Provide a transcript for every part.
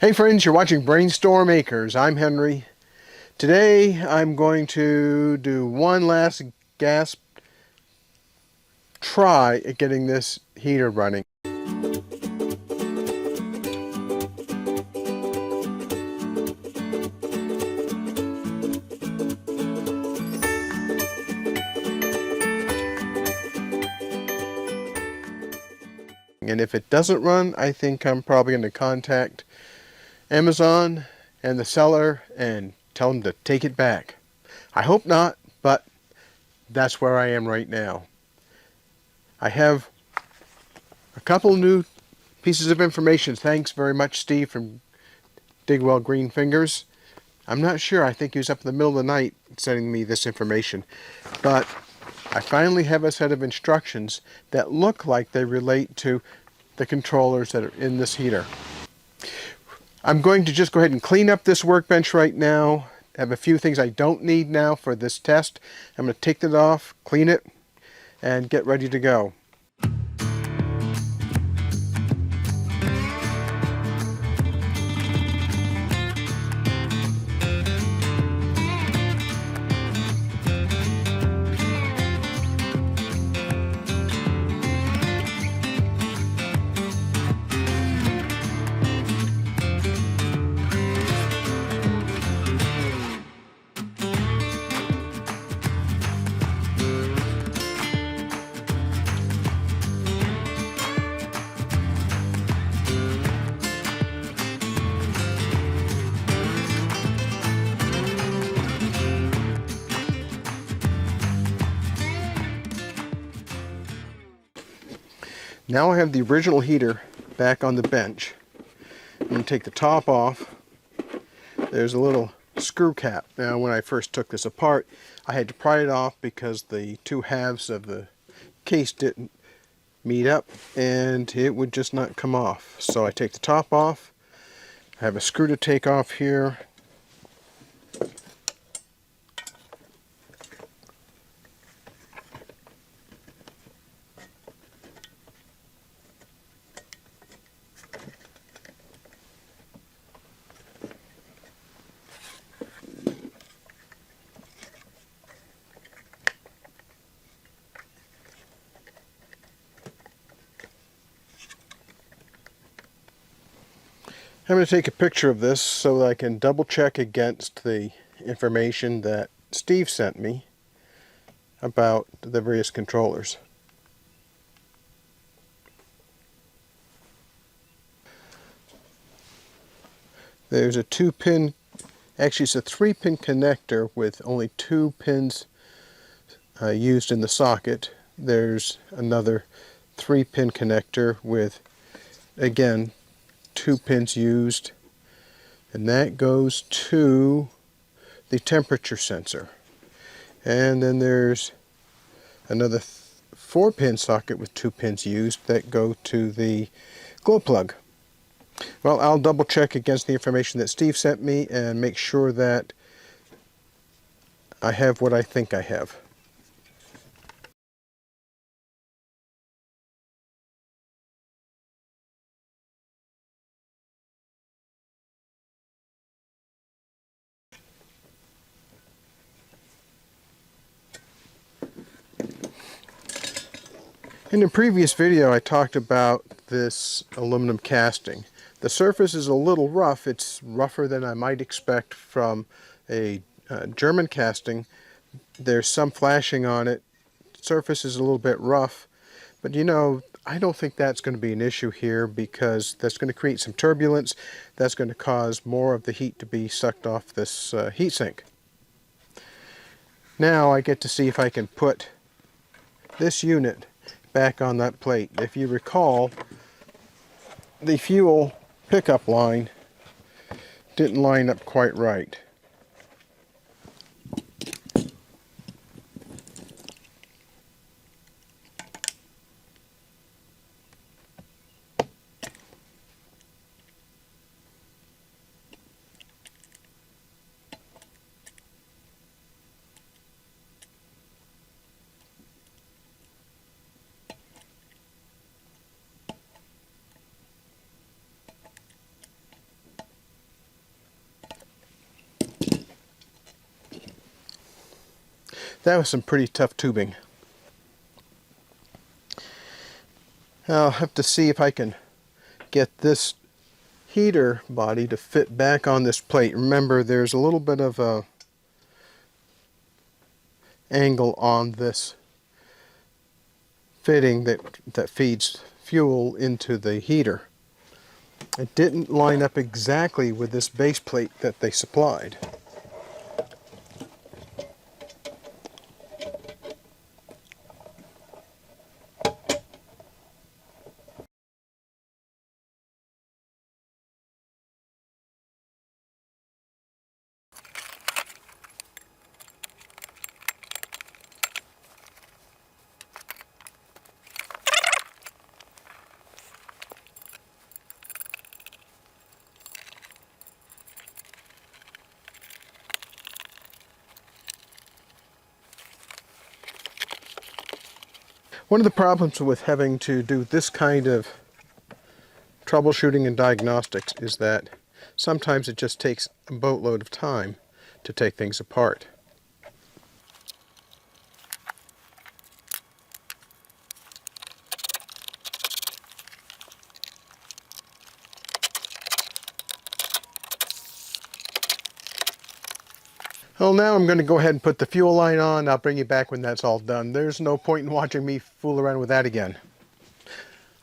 Hey friends, you're watching Brainstorm Acres. I'm Henry. Today I'm going to do one last gasp try at getting this heater running. And if it doesn't run, I think I'm probably going to contact Amazon and the seller and tell them to take it back. I hope not, but that's where I am right now. I have a couple new pieces of information. Thanks very much, Steve from Digwell Green Fingers. I'm not sure. I think he was up in the middle of the night sending me this information. But I finally have a set of instructions that look like they relate to the controllers that are in this heater. I'm going to just go ahead and clean up this workbench right now. I have a few things I don't need now for this test. I'm going to take it off, clean it, and get ready to go. Now I have the original heater back on the bench. I'm going to take the top off. There's a little screw cap. Now when I first took this apart, I had to pry it off because the two halves of the case didn't meet up and it would just not come off. So I take the top off. I have a screw to take off here. I'm going to take a picture of this so that I can double check against the information that Steve sent me about the various controllers. There's a 2-pin, actually it's a 3-pin connector with only 2 pins used in the socket. There's another 3-pin connector with, again, 2 pins used, and that goes to the temperature sensor. And then there's another 4-pin socket with 2 pins used that go to the glow plug. Well, I'll double check against the information that Steve sent me and make sure that I have what I think I have. In the previous video I talked about this aluminum casting. The surface is a little rough. It's rougher than I might expect from a German casting. There's some flashing on it. The surface is a little bit rough, but you know, I don't think that's going to be an issue here because that's going to create some turbulence. That's going to cause more of the heat to be sucked off this heatsink. Now I get to see if I can put this unit back on that plate. If you recall, the fuel pickup line didn't line up quite right. That was some pretty tough tubing. I'll have to see if I can get this heater body to fit back on this plate. Remember, there's a little bit of a angle on this fitting that feeds fuel into the heater. It didn't line up exactly with this base plate that they supplied. One of the problems with having to do this kind of troubleshooting and diagnostics is that sometimes it just takes a boatload of time to take things apart. Well, now I'm going to go ahead and put the fuel line on. I'll bring you back when that's all done. There's no point in watching me fool around with that again.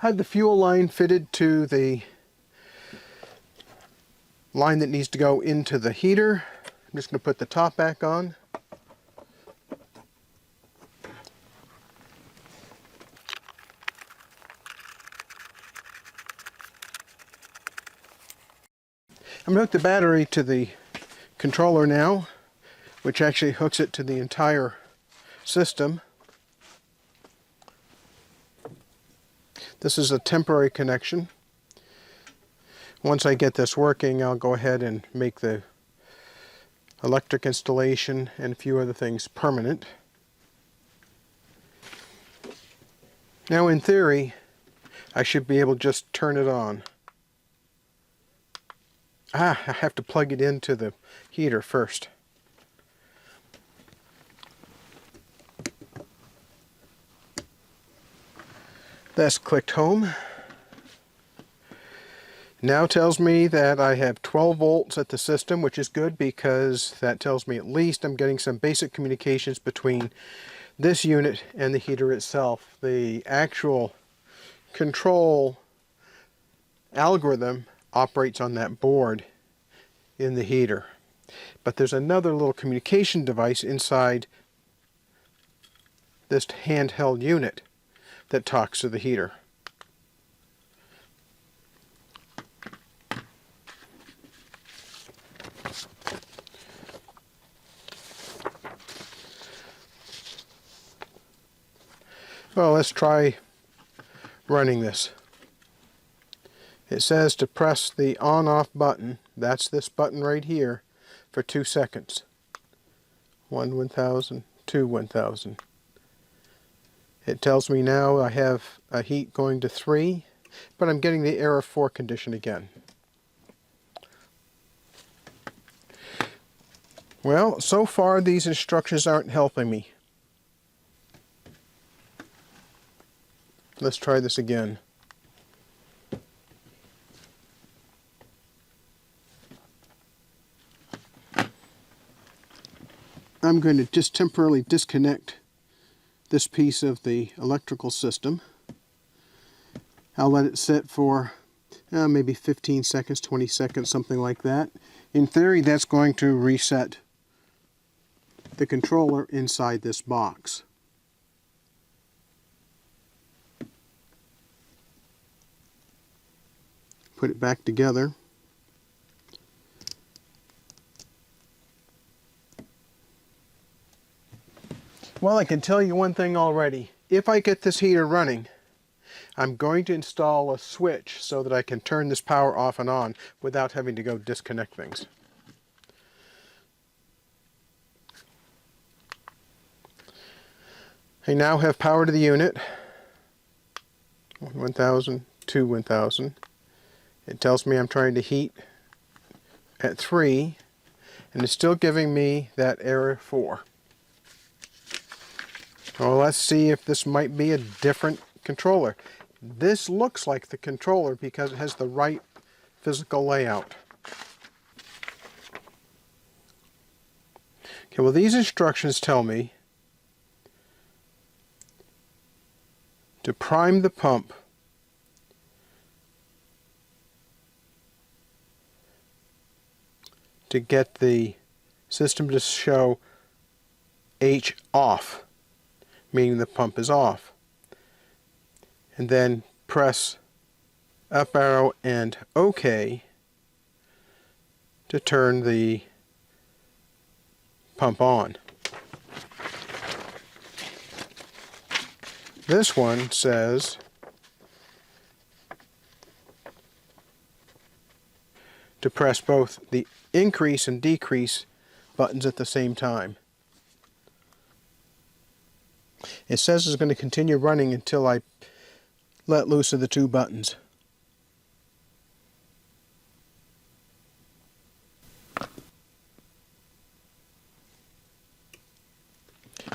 I have the fuel line fitted to the line that needs to go into the heater. I'm just going to put the top back on. I'm going to hook the battery to the controller now, which actually hooks it to the entire system. This is a temporary connection. Once I get this working, I'll go ahead and make the electric installation and a few other things permanent. Now, in theory, I should be able to just turn it on. I have to plug it into the heater first. That's clicked home. Now tells me that I have 12 volts at the system, which is good because that tells me at least I'm getting some basic communications between this unit and the heater itself. The actual control algorithm operates on that board in the heater. But there's another little communication device inside this handheld unit that talks to the heater. Well, let's try running this. It says to press the on-off button, that's this button right here, for 2 seconds. 1 1000, 2 1000. It tells me now I have a heat going to 3, but I'm getting the error 4 condition again. Well, so far these instructions aren't helping me. Let's try this again. I'm going to just temporarily disconnect this piece of the electrical system. I'll let it sit for maybe 15 seconds, 20 seconds, something like that. In theory, that's going to reset the controller inside this box. Put it back together. Well, I can tell you one thing already. If I get this heater running, I'm going to install a switch so that I can turn this power off and on without having to go disconnect things. I now have power to the unit. 1000, 2 1000. It tells me I'm trying to heat at 3, and it's still giving me that error 4. Well, let's see if this might be a different controller. This looks like the controller because it has the right physical layout. Okay, well, these instructions tell me to prime the pump to get the system to show H off, meaning the pump is off. And then press up arrow and OK to turn the pump on. This one says to press both the increase and decrease buttons at the same time. It says it's going to continue running until I let loose of the two buttons.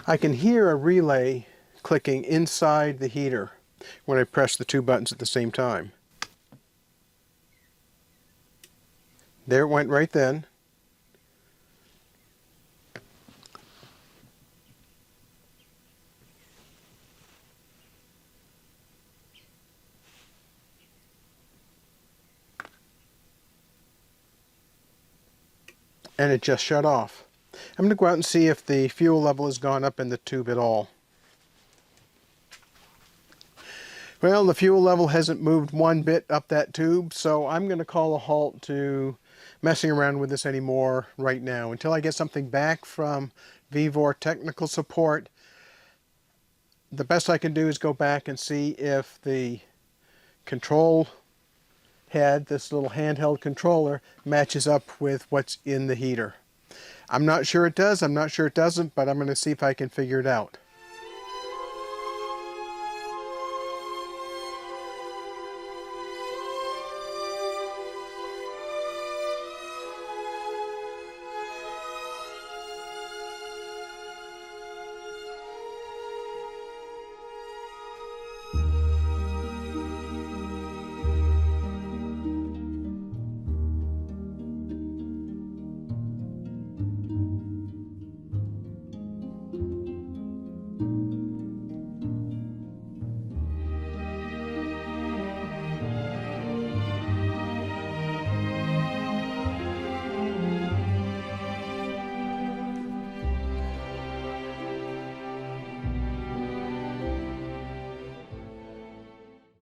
I can hear a relay clicking inside the heater when I press the two buttons at the same time. There it went right then. And it just shut off. I'm going to go out and see if the fuel level has gone up in the tube at all. Well, the fuel level hasn't moved one bit up that tube, so I'm going to call a halt to messing around with this anymore right now. Until I get something back from VEVOR technical support, the best I can do is go back and see if the control head, this little handheld controller, matches up with what's in the heater. I'm not sure it does, I'm not sure it doesn't, but I'm going to see if I can figure it out.